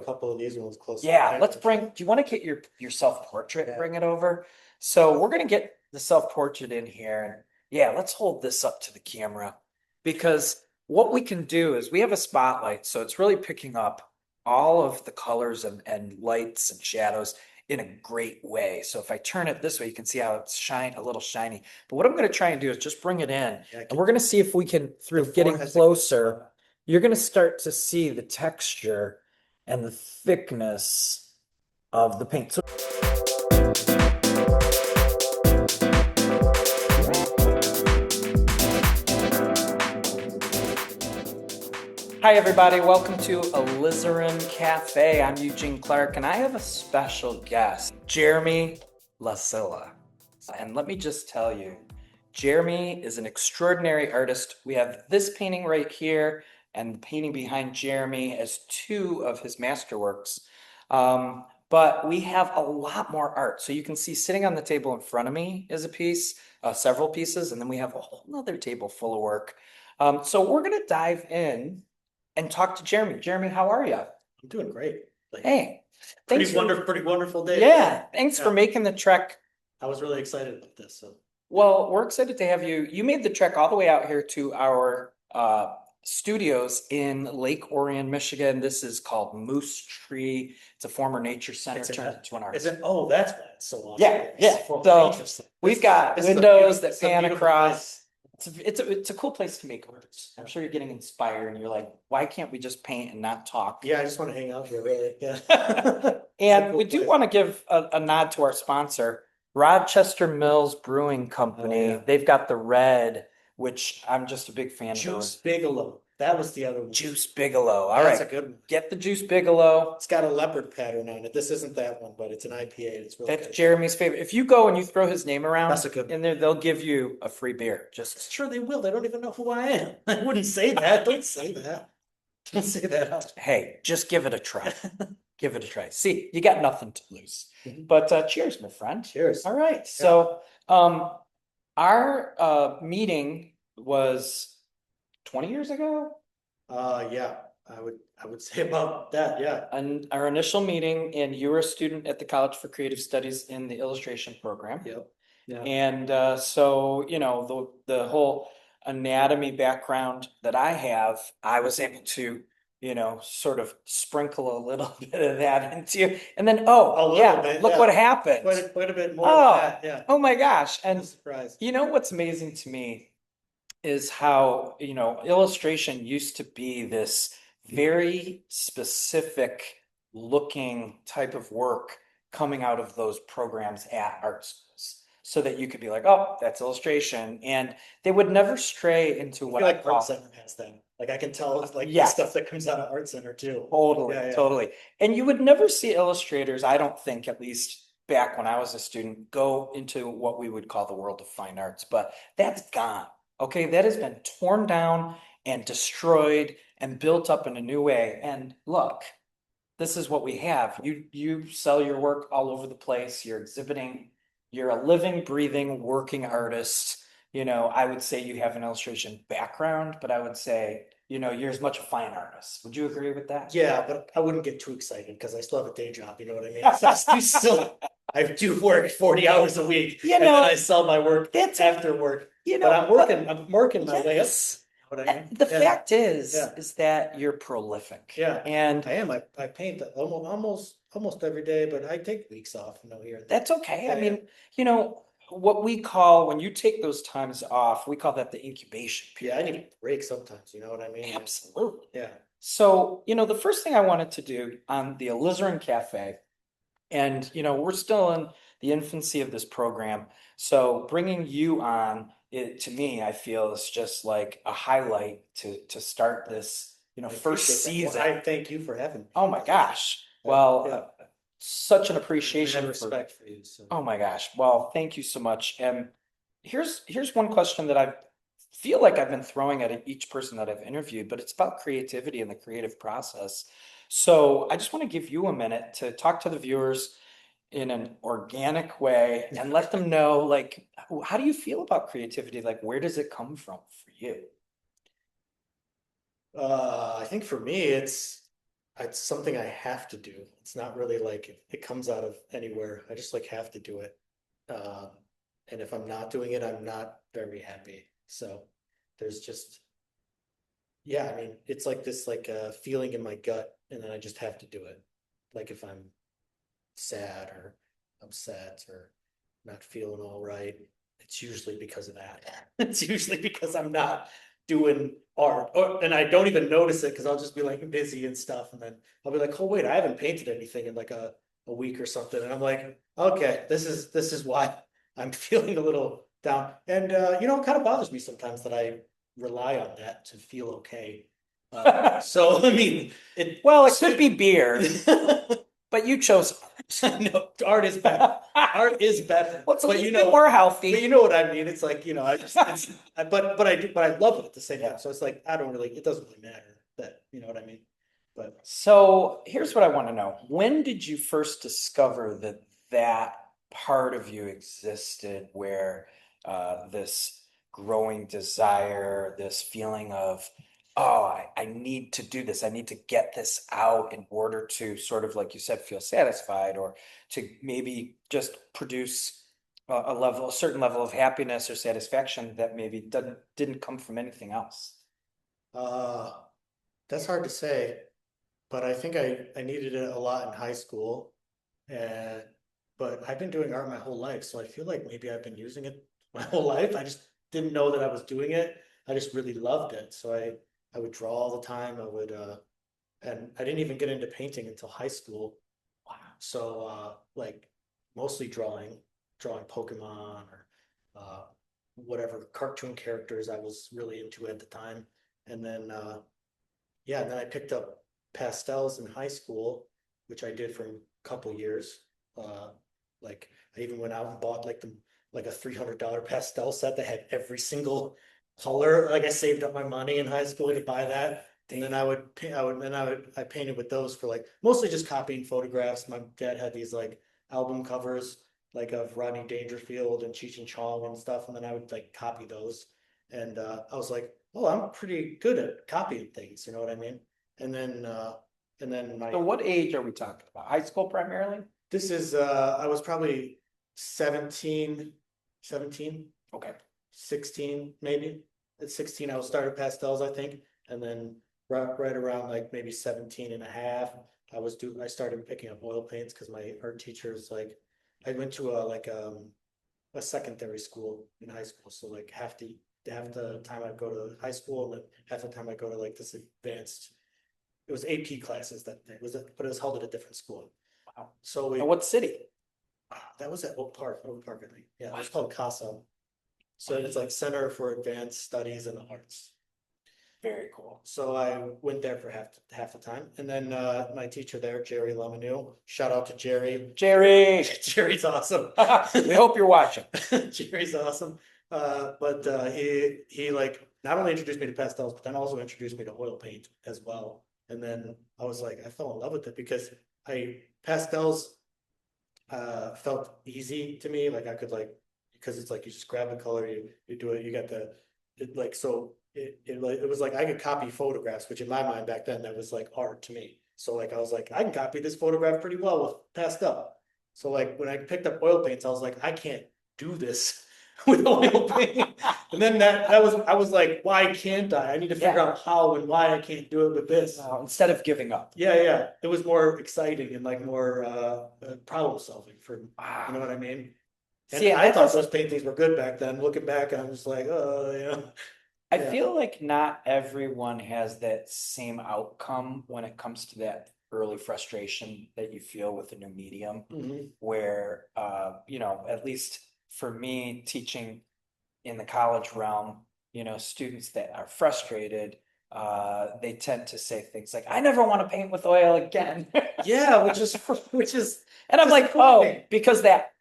couple of these ones close. Yeah, let's bring, do you want to get your self-portrait? Yeah. Bring it over. So we're gonna get the self-portrait in here. Yeah, let's hold this up to the camera because what we can do is we have a spotlight, so it's really picking up all of the colors and lights and shadows in a great way. So if I turn it this way, you can see how it's a little shiny. But what I'm gonna try and do is just bring it in, Yeah, and we're gonna see if we can, through getting closer, you're gonna start to see the texture and the thickness of the paint. So hi everybody, welcome to Alizarin Cafe. I'm Eugene Clark and I have a special guest, Jeremy Lassila. And let me just tell you, Jeremy is an extraordinary artist. We have this painting right here and the painting behind Jeremy as two of his masterworks. But we have a lot more art. So you can see sitting on the table in front of me is a piece, several pieces, and then we have a whole other table full of work. So we're gonna dive in and talk to Jeremy. Jeremy, how are you? I'm doing great. Hey, pretty wonderful day. Yeah, thanks for making the trek. I was really excited about this. So well, we're excited to have you. You made the trek all the way out here to our studios in Lake Orion, Michigan. This is called Moose Tree. It's a former nature center turned into an art. Is it? Oh, that's why it's so awesome. Yeah. So we've got windows that pan across. It's a cool place to make art. I'm sure you're getting inspired and you're like, why can't we just paint and not talk? Yeah, I just want to hang out here, really. Yeah. And we do want to give a nod to our sponsor, Rochester Mills Brewing Company. Oh, yeah. They've got the red, which I'm just a big fan Juice Bigelow. That was the other one. Juice Bigelow. All That's right. a good one. Get the Juice Bigelow. It's got a leopard pattern on it. This isn't that one, but it's an IPA. It's really That's good. Jeremy's favorite. If you go and you throw his name around That's a good one. in there, they'll give you a free beer. Just Sure they will. They don't even know who I am. I wouldn't say that. Don't say that. Don't say that. hey, just give it a try. Give it a try. See, you got nothing to lose. Mhm. But cheers, my friend. Cheers. All right. So our meeting was 20 years ago. Yeah, I would say about that, yeah. And our initial meeting, and you were a student at the College for Creative Studies in the illustration program. Yep. Yeah. And so, you know, the whole anatomy background that I have, I was able to, you know, sort of sprinkle a little bit of that into you. And then, look what happened. Quite a bit more of that, yeah. Oh my gosh. And I'm surprised. you know what's amazing to me is how, you know, illustration used to be this very specific looking type of work coming out of those programs at art schools, so that you could be like, oh, that's illustration, and they would never stray into what I feel like Art Center has that. Like I can tell it's like the stuff that comes out of Art Center too. Totally. And you would never see illustrators, I don't think, at least back when I was a student, go into what we would call the world of fine arts, but that's gone. Okay, that has been torn down and destroyed and built up in a new way. And look, this is what we have. You sell your work all over the place. You're exhibiting. You're a living, breathing, working artist. You know, I would say you have an illustration background, but I would say, you know, you're as much a fine artist. Would you agree with that? Yeah, but I wouldn't get too excited because I still have a day job. You know what I mean? I do work 40 hours a week, and then I sell my work after work. You know, but I'm working my way up. What I mean? The fact is that you're prolific. Yeah, and I am. I paint almost every day, but I take weeks off. You know, here. That's okay. I mean, you know, what we call, when you take those times off, we call that the incubation period. Yeah, I need a break sometimes. You know what I mean? Absolutely. Yeah. So, you know, the first thing I wanted to do on the Alizarin Cafe, and, you know, we're still in the infancy of this program. So bringing you on, it, to me, I feel is just like a highlight to start this, you know, first season. Well, I thank you for having me. Oh my gosh. Well, such an appreciation. Respect for you. So. Oh my gosh. Well, thank you so much. And here's one question that I feel like I've been throwing at each person that I've interviewed, but it's about creativity and the creative process. So I just want to give you a minute to talk to the viewers in an organic way and let them know, like, how do you feel about creativity? Like, where does it come from for you? I think for me, it's it's something I have to do. It's not really like it comes out of anywhere. I just like have to do it. Um, and if I'm not doing it, I'm not very happy. So there's just, yeah, I mean, it's like this like feeling in my gut, and then I just have to do it. Like if I'm sad or upset or not feeling all right, it's usually because of that. It's usually because I'm not doing art, and I don't even notice it because I'll just be like busy and stuff, and then I'll be like, oh wait, I haven't painted anything in like a week or something, and I'm like, okay, this is why I'm feeling a little down, and it kind of bothers me sometimes that I rely on that to feel okay. So I mean, Well, it could be beer, but you chose no, art is better. Art is better. What's a But little you bit know, more but healthy. you know what I mean. It's like, I just but I do, but I love it at the same time. So it's like I don't really, it doesn't really matter that, you know what I mean? But So here's what I want to know. When did you first discover that that part of you existed where this growing desire, this feeling of, oh, I need to do this. I need to get this out in order to sort of, like you said, feel satisfied or to maybe just produce a certain level of happiness or satisfaction that maybe didn't come from anything else. uh that's hard to say. But I think I needed it a lot in high school. And but I've been doing art my whole life, so I feel like maybe I've been using it my whole life. I just didn't know that I was doing it. I just really loved it. So I would draw all the time. I would and I didn't even get into painting until high school. Wow. So like mostly drawing Pokemon or whatever cartoon characters I was really into at the time. And then yeah, and then I picked up pastels in high school, which I did for a couple years. Uh, like I even went out and bought like a $300 pastel set that had every single color. Like I saved up my money in high school to buy that. And then I painted with those for like mostly just copying photographs. My dad had these like album covers like of Rodney Dangerfield and Cheech and Chong and stuff, and then I would like copy those. And I was like, oh, I'm pretty good at copying things, you know what I mean? And then So what age are we talking about? High school primarily? this is I was probably 17, 17, Okay. 16 maybe. At 16 I was started pastels, I think. And then right around like maybe 17 and a half, I started picking up oil paints because my art teacher is like, I went to a secondary school in high school. So like half the time I'd go to high school, and then half the time I go to like this advanced. It was AP classes but it was held at a different school. Wow. So And what city? that was at Oak Park, I think. Yeah, it was called CASA. So it's like Center for Advanced Studies in the Arts. Very cool. So I went there for half the time, and then my teacher there, Jerry Lamoneau. Shout out to Jerry. Jerry, Jerry's awesome. we hope you're watching. Jerry's awesome. But he like not only introduced me to pastels, but then also introduced me to oil paint as well. And then I was like, I fell in love with it because pastels felt easy to me. Like I could like, because it's like you just grab the color, you do it, you got it was like I could copy photographs, which in my mind back then that was like art to me. So like I was like, I can copy this photograph pretty well with pastel. So like when I picked up oil paints, I was like, I can't do this with oil paint. And then I was like, why can't I? I need to figure out how and why I can't do it with this. Instead of giving up. Yeah. It was more exciting and like more problem solving for, you know what I mean? And See, I thought those paintings were good back then. Looking back, I'm just like, I feel like not everyone has that same outcome when it comes to that early frustration that you feel with a new medium, where, at least for me, teaching in the college realm, students that are frustrated, they tend to say things like, I never want to paint with oil again. Yeah, which is, and I'm like, oh, because that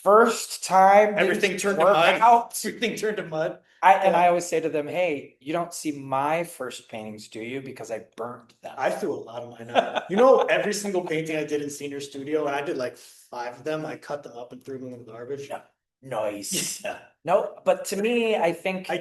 first time everything turned to mud. Everything turned to mud. I always say to them, hey, you don't see my first paintings, do you? Because I burnt them. I threw a lot of mine out. Every single painting I did in senior studio, and I did like 5 of them, I cut them up and threw them in the garbage. Yeah. Nice. Yeah. No, but to me, I think I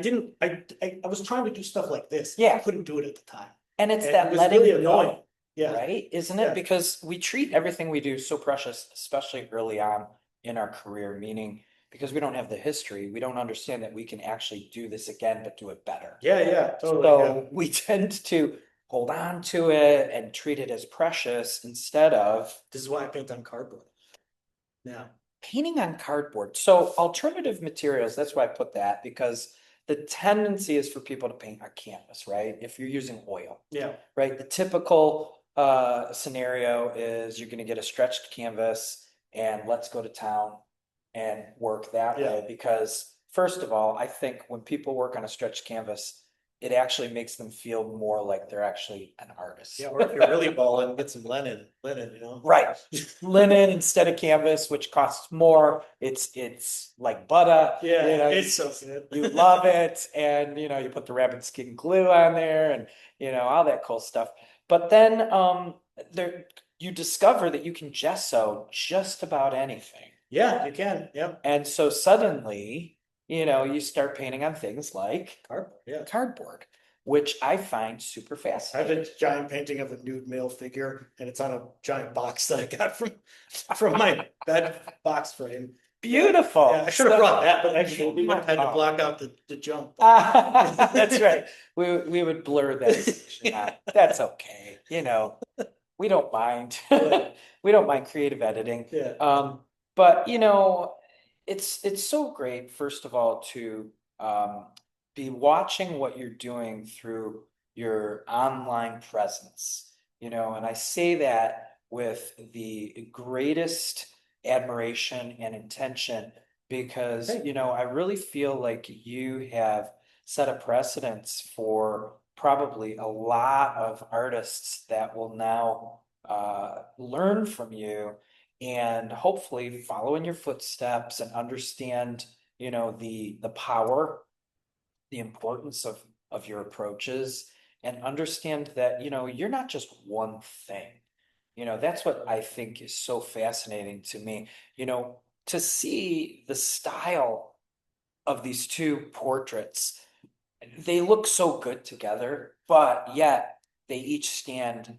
was trying to do stuff like this. Yeah. I couldn't do it at the time. And it was letting really annoying. Yeah. right? Isn't it? Yeah. Because we treat everything we do so precious, especially early on in our career, meaning because we don't have the history, we don't understand that we can actually do this again, but do it better. Yeah, yeah, totally. So we tend to hold on to it and treat it as precious instead of This is why I paint on cardboard. Yeah. painting on cardboard. So alternative materials, that's why I put that, because the tendency is for people to paint on canvas, right? If you're using oil, Yeah. right? The typical scenario is you're going to get a stretched canvas and let's go to town and work that way. Because first of all, I think when people work on a stretched canvas, it actually makes them feel more like they're actually an artist. Yeah, or if you're really balling, get some linen, Right. Linen instead of canvas, which costs more. It's like butter. Yeah, you know, it's so good. you love it, and you put the rabbit skin glue on there, and all that cool stuff. But then there you discover that you can gesso just about anything. Yeah, you can. Yep. And so suddenly, you start painting on things like Cardboard. Yeah. cardboard, which I find super I have a fascinating. giant painting of a nude male figure, and it's on a giant box that I got from my bed box frame. Beautiful. Yeah, I should have brought that, but actually we would have had to Oh. block out the jump. That's right. We would blur that section out. That's okay. We don't mind. We don't mind creative editing. Yeah. But it's so great, first of all, to be watching what you're doing through your online presence. And I say that with the greatest admiration and intention because, I really feel like you have set a precedence for probably a lot of artists that will now learn from you and hopefully follow in your footsteps and understand, the power, the importance of your approaches and understand that, you're not just one thing. That's what I think is so fascinating to me, to see the style of these two portraits. They look so good together, but yet they each stand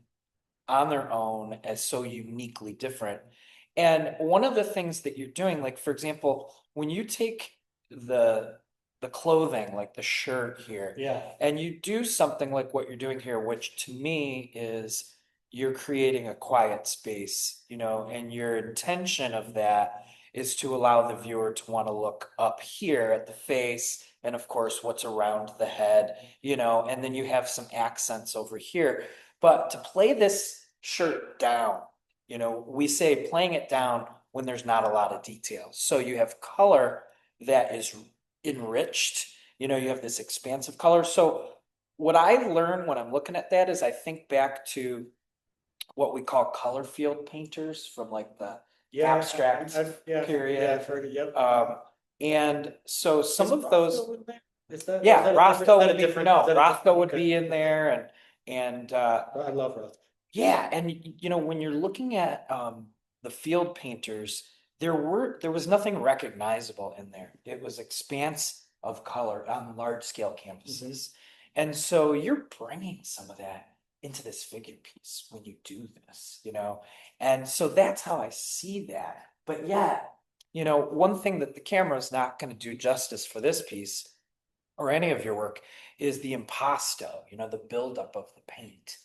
on their own as so uniquely different. And one of the things that you're doing, like for example, when you take the clothing, like the shirt here, Yeah. and you do something like what you're doing here, which to me is you're creating a quiet space, and your intention of that is to allow the viewer to want to look up here at the face and of course what's around the head, and then you have some accents over here. But to play this shirt down, we say playing it down when there's not a lot of details. So you have color that is enriched, you have this expansive color. So what I learn when I'm looking at that is I think back to what we call color field painters from like the abstract period. Yeah, I've heard it. Yep. And so some Is of those, Rothko in there? Is that Rothko would be, is that a Rothko would okay. be in there, and I love Rothko. yeah, and when you're looking at the field painters, there was nothing recognizable in there. It was expanse of color on large scale canvases. And so you're bringing some of that into this figure piece when you do this, And so that's how I see that. But yeah, one thing that the camera is not going to do justice for this piece or any of your work is the impasto, the buildup of the paint.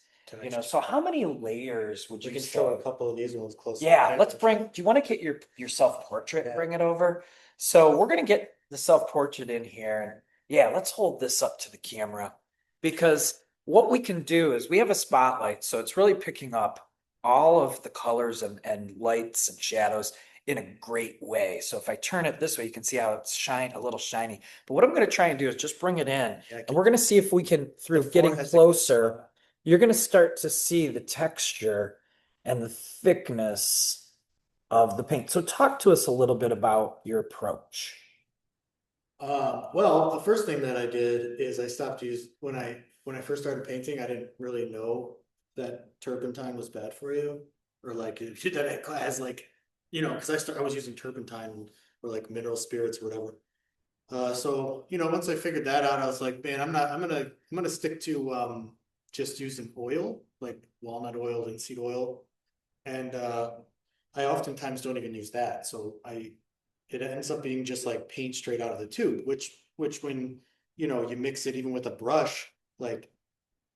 So how many layers would We you can say? show a couple of these ones close. Yeah, do you want to get your self-portrait and bring it over? So we're gonna get the self-portrait in here and yeah, let's hold this up to the camera because what we can do is we have a spotlight, so it's really picking up all of the colors and lights and shadows in a great way. So if I turn it this way, you can see how it's a little shiny. But what I'm gonna try and do is just bring it in and we're gonna see if we can, through getting closer, you're going to start to see the texture and the thickness of the paint. So talk to us a little bit about your approach. Well, the first thing that I did is I stopped when I first started painting, I didn't really know that turpentine was bad for you, or like that it has like, because I was using turpentine or like mineral spirits or whatever. So once I figured that out, I was like, man, I'm gonna stick to just using oil like walnut oil, linseed oil. And I oftentimes don't even use that. So it ends up being just like paint straight out of the tube, which when, you mix it even with a brush, like,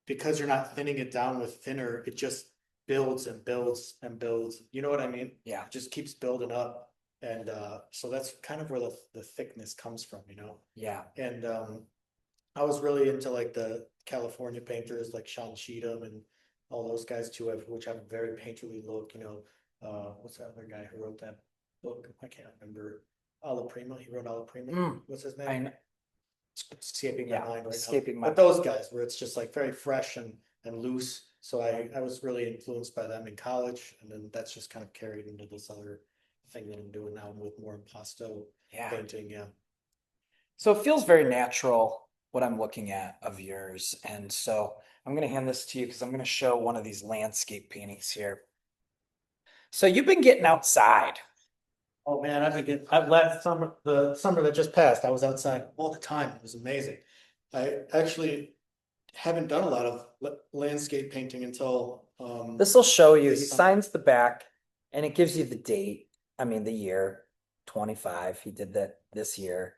because you're not thinning it down with thinner, it just builds and builds and builds. You know what I mean? Yeah. It just keeps building up. And so that's kind of where the thickness comes from, Yeah. And I was really into like the California painters like Sean Cheatham and all those guys too, which have a very painterly look, what's that other guy who wrote that book? I can't remember. Alla Prima, he wrote Alla Prima. What's his name? It's escaping my mind right now. But those guys where it's just like very fresh and loose. So I was really influenced by them in college, and then that's just kind of carried into this other thing that I'm doing now with more impasto painting. Yeah. So it feels very natural what I'm looking at of yours. And so I'm going to hand this to you because I'm going to show one of these landscape paintings here. So you've been getting outside. Oh man, last summer, the summer that just passed, I was outside all the time. It was amazing. I actually haven't done a lot of landscape painting until this will show you. He signs the back and it gives you the date. I mean, the year 25. He did that this year.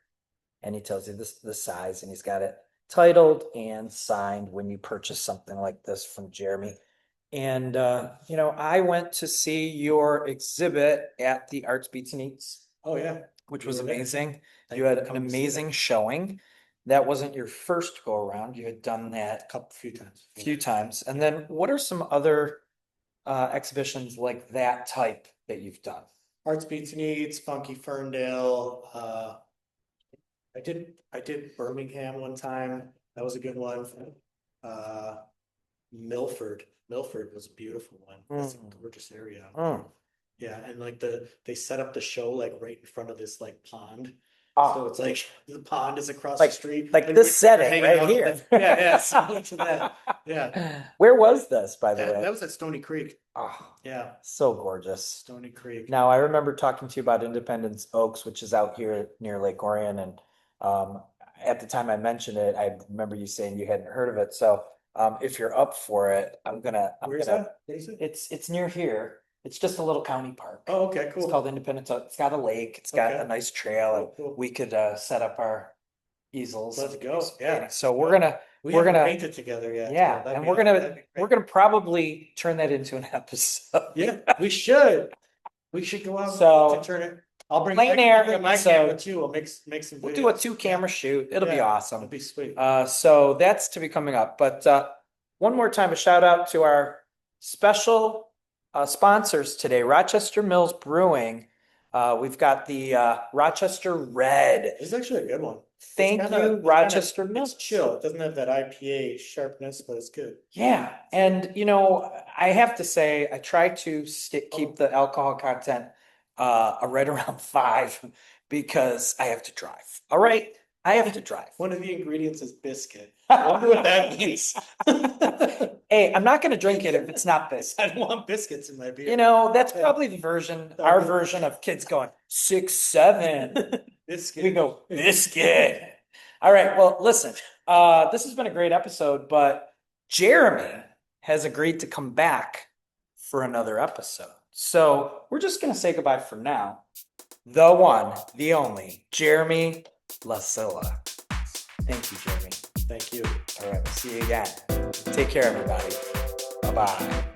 And he tells you the size, and he's got it titled and signed when you purchase something like this from Jeremy. And I went to see your exhibit at the Arts Beats and Eats. Oh yeah, which was amazing. You had an amazing showing. That wasn't your first go around. You had done that a few times. And then what are some other exhibitions like that type that you've done? Arts Beats and Eats, Funky Ferndale. I did Birmingham one time. That was a good one. Milford was a beautiful one. That's a gorgeous area. Yeah, and like they set up the show like right in front of this like pond. So it's like the pond is across the street. Like this setting right here. Yeah, similar to that. Yeah. Where was this, by the way? That was at Stony Creek. Oh, yeah. So gorgeous. Stony Creek. Now I remember talking to you about Independence Oaks, which is out here near Lake Orion, and at the time I mentioned it, I remember you saying you hadn't heard of it. So if you're up for it, Where's that? What is it? It's near here. It's just a little county park. Oh, okay, cool. It's called Independence Oaks. It's got a lake. It's got a nice trail, and we could set up our easels. Let's go. Yeah. So we're gonna paint it together. Yeah. Yeah, and we're gonna probably turn that into an episode. Yeah, we should. We should go out to turn it. I'll bring my camera too. We'll make some videos. We'll do a 2-camera shoot. It'll be awesome. It'll be sweet. So that's to be coming up. But one more time, a shout out to our special sponsors today, Rochester Mills Brewing. We've got the Rochester Red. It's actually a good one. Thank you, Rochester Mills. It's chill. It doesn't have that IPA sharpness, but it's good. Yeah, and I have to say, I try to keep the alcohol content right around 5 because I have to drive. All right, I have to drive. One of the ingredients is biscuit. I wonder what that means. Hey, I'm not going to drink it if it's not biscuit. I don't want biscuits in my beer. That's probably our version of kids going 6, 7. Biscuit. We go biscuit. All right. Well, listen, this has been a great episode, but Jeremy has agreed to come back for another episode. So we're just going to say goodbye for now. The one, the only, Jeremy Lassila. Thank you, Jeremy. Thank you. All right. We'll see you again. Take care, everybody. Bye-bye.